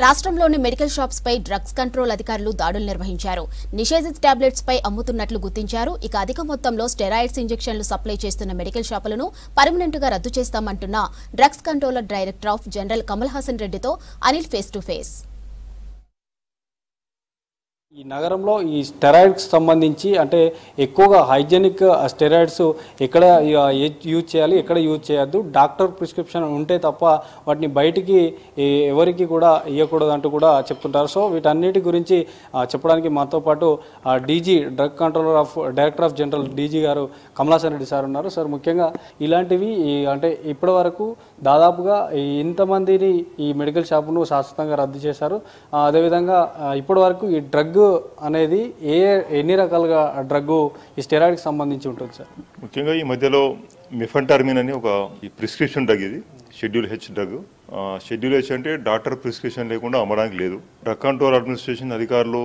రాష్ట్రంలోని medical shops పై drugs control అధికారులు దాడులు నిర్వహించారు. నిషేధిత టాబ్లెట్స్ పై అమ్ముతున్నట్లు గుర్తించారు. ఇక అధిక మొత్తంలో స్టెరాయిడ్స్ ఇంజెక్షన్లు సప్లై చేస్తున్న మెడికల్ షాపులను పర్మనెంట్ గా రద్దు చేస్తామంటున్న drugs controller director of general Kamal Haasan రెడ్డితో అనిల్ ఫేస్ టు ఫేస్. ఈ నగరంలో ఈ స్టెరాయిడ్స్ సంబంధించి అంటే ఎక్కువగా హైజెనిక్ స్టెరాయిడ్స్ ఎక్కడ యూజ్ చేయాలి, ఎక్కడ యూజ్ చేయొద్దు, డాక్టర్ ప్రిస్క్రిప్షన్ ఉంటే తప్ప వాటిని బయటికి ఎవరికి కూడా ఇవ్వకూడదు అంటూ కూడా చెప్తుంటారు. సో వీటన్నిటి గురించి చెప్పడానికి మాతో పాటు DG drug controller of director of general DG గారు కమల్ హాసన్ రెడ్డి సార్ ఉన్నారు. సార్, ముఖ్యంగా ఇలాంటివి అంటే ఇప్పటి వరకు దాదాపుగా ఇంతమందిని ఈ మెడికల్ షాపును శాశ్వతంగా రద్దు చేశారు. అదేవిధంగా ఇప్పటి వరకు ఈ డ్రగ్ అనేది ఎన్ని రకాలుగా డ్రగ్ ఈ స్టెరాయిడ్కి సంబంధించి ఉంటుంది సార్? ముఖ్యంగా ఈ మధ్యలో మెఫెంటార్మిన్ అని ఒక ప్రిస్క్రిప్షన్ డ్రగ్, ఇది schedule H drug. Schedule H అంటే డాక్టర్ ప్రిస్క్రిప్షన్ లేకుండా అమ్మడానికి లేదు. డ్రగ్ కంట్రోల్ అడ్మినిస్ట్రేషన్ అధికారులు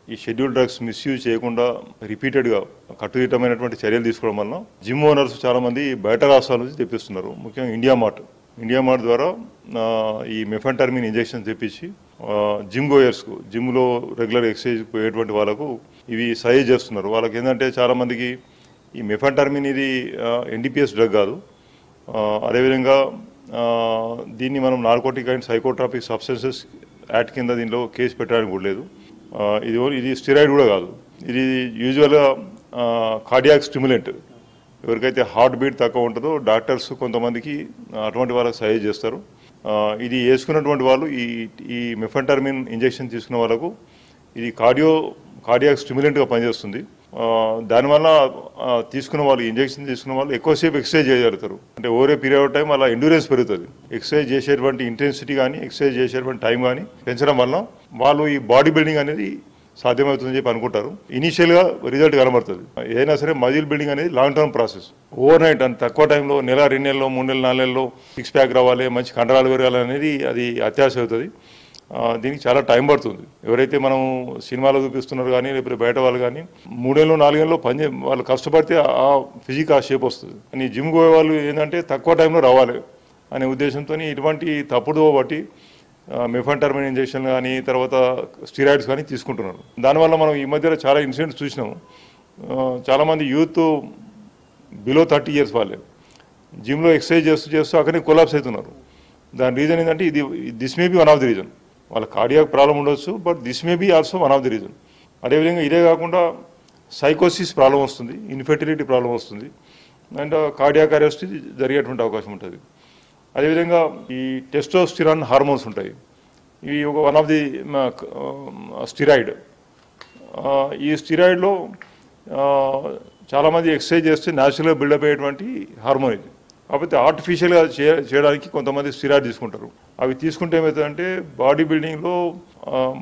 ఈ షెడ్యూల్ డ్రగ్స్ మిస్యూజ్ చేయకుండా రిపీటెడ్గా కట్టుదిట్టమైనటువంటి చర్యలు తీసుకోవడం వలన జిమ్ ఓనర్స్ చాలామంది బయట రాష్ట్రాల నుంచి తెప్పిస్తున్నారు. ముఖ్యంగా ఇండియా మార్ట్ ద్వారా ఈ మెఫెంటార్మిన్ ఇంజెక్షన్ తెప్పించి జిమ్ గోయర్స్కు, జిమ్లో రెగ్యులర్ ఎక్సర్సైజ్ పోయేటువంటి వాళ్ళకు ఇవి సజెస్ట్ చేస్తున్నారు. వాళ్ళకి ఏంటంటే చాలామందికి ఈ మెఫెంటార్మిన్ ఇది ఎన్డీపీఎస్ డ్రగ్ కాదు. అదేవిధంగా దీన్ని మనం narcotic and psychotropic substances act కింద దీనిలో కేసు పెట్టడానికి కూడా లేదు. ఇది స్టెరాయిడ్ కూడా కాదు. ఇది యూజువల్గా కార్డియాక్ స్టిమ్యులెంట్. ఎవరికైతే హార్ట్ బీట్ తక్కువ ఉంటుందో డాక్టర్స్ కొంతమందికి అటువంటి వాళ్ళకి సజెస్ట్ చేస్తారు. ఇది వేసుకున్నటువంటి వాళ్ళు ఈ మెఫెంటార్మిన్ ఇంజెక్షన్ తీసుకున్న వాళ్ళకు ఇది కార్డియాక్ స్టిమ్యులెంట్గా పనిచేస్తుంది. దానివల్ల తీసుకున్న వాళ్ళు, ఇంజెక్షన్ తీసుకున్న వాళ్ళు ఎక్కువసేపు ఎక్సర్సైజ్ చేయగలుగుతారు. అంటే ఓవర్ పీరియడ్ ఆఫ్ టైం అలా ఎండ్యూరెన్స్ పెరుగుతుంది. ఎక్సర్సైజ్ చేసేటువంటి ఇంటెన్సిటీ కానీ, ఎక్సర్సైజ్ చేసేటువంటి టైం కానీ పెంచడం వల్ల వాళ్ళు ఈ బాడీ బిల్డింగ్ అనేది సాధ్యమవుతుందని చెప్పి అనుకుంటారు. ఇనీషియల్గా రిజల్ట్ కనబడుతుంది. ఏదైనా సరే మజిల్ బిల్డింగ్ అనేది long term process. Over night అంత తక్కువ టైంలో, నెల 2 నెలల్లో, 3 నెలలు, 4 నెలల్లో 6 ప్యాక్ రావాలి, మంచి కండరాలు పెరగాలి అనేది అది అత్యాశ అవుతుంది. దీనికి చాలా టైం పడుతుంది. ఎవరైతే మనం సినిమాలో చూపిస్తున్నారు కానీ, లేకపోతే బయట వాళ్ళు కానీ 3 నెలలు 4 నెలల్లో వాళ్ళు కష్టపడితే ఆ ఫిజిక్ ఆ షేప్ వస్తుంది. కానీ జిమ్ పోయే వాళ్ళు ఏంటంటే తక్కువ టైంలో రావాలి అనే ఉద్దేశంతో ఇటువంటి తప్పుడు బట్టి మెఫెంటార్మిన్ ఇంజెక్షన్ కానీ, తర్వాత స్టెరాయిడ్స్ కానీ తీసుకుంటున్నారు. దానివల్ల మనం ఈ మధ్యలో చాలా ఇన్సిడెంట్స్ చూసినాము. చాలామంది యూత్ బిలో 30 ఇయర్స్ వాళ్ళే జిమ్లో ఎక్సర్సైజ్ చేస్తూ అక్కడనే కొలాప్స్ అవుతున్నారు. దాని రీజన్ ఏంటంటే this may be one of the reason. వాళ్ళ కార్డియాక్ ప్రాబ్లం ఉండొచ్చు, but this may be also one of the reason. అదేవిధంగా ఇదే కాకుండా సైకోసిస్ ప్రాబ్లం వస్తుంది, ఇన్ఫెర్టిలిటీ ప్రాబ్లం వస్తుంది, అండ్ కార్డియాక్ అరెస్ట్ జరిగేటువంటి అవకాశం ఉంటుంది. అదేవిధంగా ఈ టెస్టోస్టిరాన్ హార్మోన్స్ ఉంటాయి. ఇవి వన్ ఆఫ్ ది స్టిరాయిడ్. ఈ స్టిరాయిడ్లో చాలామంది ఎక్సర్సైజ్ చేస్తే న్యాచురల్గా బిల్డప్ అయ్యేటువంటి హార్మోన్ ఇది. కాకపోతే ఆర్టిఫిషియల్గా చేయడానికి కొంతమంది స్టిరాయిడ్ తీసుకుంటారు. అవి తీసుకుంటే ఏమవుతుందంటే బాడీ బిల్డింగ్లో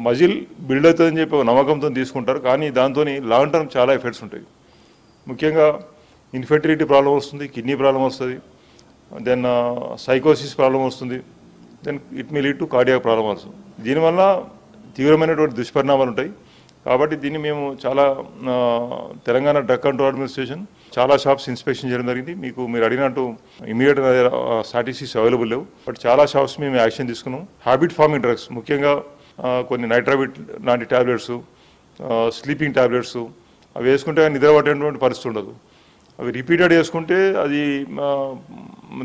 మజిల్ బిల్డ్ అవుతుందని చెప్పి ఒక నమ్మకంతో తీసుకుంటారు. కానీ దాంతో లాంగ్ టర్మ్ చాలా ఎఫెక్ట్స్ ఉంటాయి. ముఖ్యంగా ఇన్ఫెర్టిలిటీ ప్రాబ్లం వస్తుంది, కిడ్నీ ప్రాబ్లం వస్తుంది, దెన్ సైకోసిస్ ప్రాబ్లం వస్తుంది, then it may lead to cardiac problem also. దీనివల్ల తీవ్రమైనటువంటి దుష్పరిణామాలు ఉంటాయి. కాబట్టి దీన్ని మేము చాలా తెలంగాణ డ్రగ్ కంట్రోల్ అడ్మినిస్ట్రేషన్ చాలా షాప్స్ ఇన్స్పెక్షన్ చేయడం జరిగింది. మీరు అడిగినట్టు ఇమీడియట్గా స్టాటిస్టిక్స్ అవైలబుల్ లేవు, బట్ చాలా షాప్స్ మేము యాక్షన్ తీసుకున్నాం. హ్యాబిట్ ఫార్మింగ్ డ్రగ్స్, ముఖ్యంగా కొన్ని నైట్రాబిట్ లాంటి ట్యాబ్లెట్స్, స్లీపింగ్ ట్యాబ్లెట్స్ అవి వేసుకుంటే నిద్ర పట్టేటువంటి పరిస్థితి ఉండదు. అవి రిపీటెడ్ చేసుకుంటే అది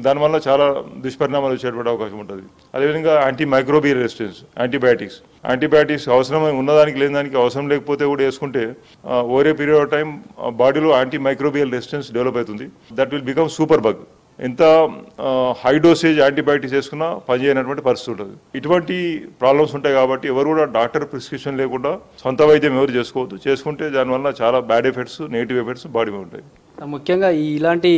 దానివల్ల చాలా దుష్పరిణామాలు వచ్చేటువంటి అవకాశం ఉంటుంది. అదేవిధంగా యాంటీమైక్రోబియల్ రెసిస్టెన్స్, యాంటీబయాటిక్స్ అవసరం ఉన్నదానికి లేని దానికి అవసరం లేకపోతే కూడా వేసుకుంటే over a period of time బాడీలో యాంటీమైక్రోబియల్ రెసిస్టెన్స్ డెవలప్ అవుతుంది. That will become super bug. ఎంత హై డోసేజ్ యాంటీబయాటిక్స్ వేసుకున్నా పనిచేయనటువంటి పరిస్థితి ఉంటుంది. ఇటువంటి ప్రాబ్లమ్స్ ఉంటాయి. కాబట్టి ఎవరు కూడా డాక్టర్ ప్రిస్క్రిప్షన్ లేకుండా సొంత వైద్యం ఎవరు చేసుకోవద్దు. చేసుకుంటే దానివల్ల చాలా bad effects, negative effects body మీద ఉంటాయి. ముఖ్యంగా ఇలాంటి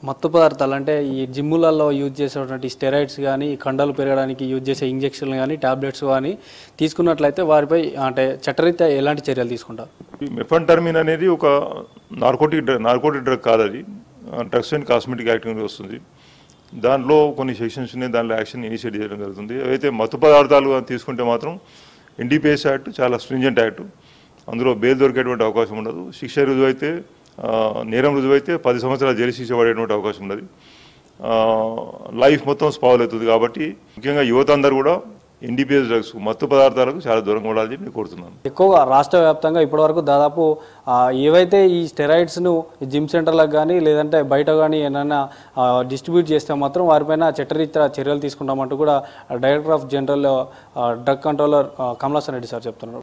మత్తు పదార్థాలు అంటే ఈ జిమ్ములలో యూజ్ చేసేటువంటి స్టెరాయిడ్స్ కానీ, కండలు పెరగడానికి యూజ్ చేసే ఇంజెక్షన్లు కానీ, టాబ్లెట్స్ కానీ తీసుకున్నట్లయితే వారిపై అంటే చట్టరీత్యా ఎలాంటి చర్యలు తీసుకుంటారు? ఈ మెఫెంటార్మిన్ అనేది ఒక నార్కోటిక్ డ్రగ్ కాదు. అది డ్రగ్స్ అండ్ కాస్మెటిక్ యాక్ట్ కింద వస్తుంది. దాంట్లో కొన్ని సెక్షన్స్ ఉన్నాయి, దాంట్లో యాక్షన్ ఇనిషియేట్ చేయడం జరుగుతుంది. అయితే మత్తు పదార్థాలు తీసుకుంటే మాత్రం ఎన్డీపీఎస్ యాక్ట్ చాలా స్ట్రింజెంట్ యాక్ట్. అందులో బెయిల్ దొరికేటువంటి అవకాశం ఉండదు. శిక్ష రుజువైతే, నేరం రుజువైతే 10 సంవత్సరాల జైలు శిక్ష పడేటువంటి అవకాశం ఉన్నది. లైఫ్ మొత్తం స్పాయిల్ అవుతుంది. కాబట్టి ముఖ్యంగా యువత అందరూ కూడా ఎన్డీపీఎస్ డ్రగ్స్ మత్తు పదార్థాలకు చాలా దూరంగా ఉండాలని చెప్పి నేను కోరుతున్నాను. ఎక్కువగా రాష్ట్ర వ్యాప్తంగా ఇప్పటివరకు దాదాపు ఏవైతే ఈ స్టెరాయిడ్స్ను జిమ్ సెంటర్లకు కానీ లేదంటే బయట కానీ ఏమైనా డిస్ట్రిబ్యూట్ చేస్తే మాత్రం వారిపైన చట్టరీత్యా చర్యలు తీసుకుంటామంటూ కూడా director of general drug controller Kamalasan Reddy sir చెప్తున్నారు.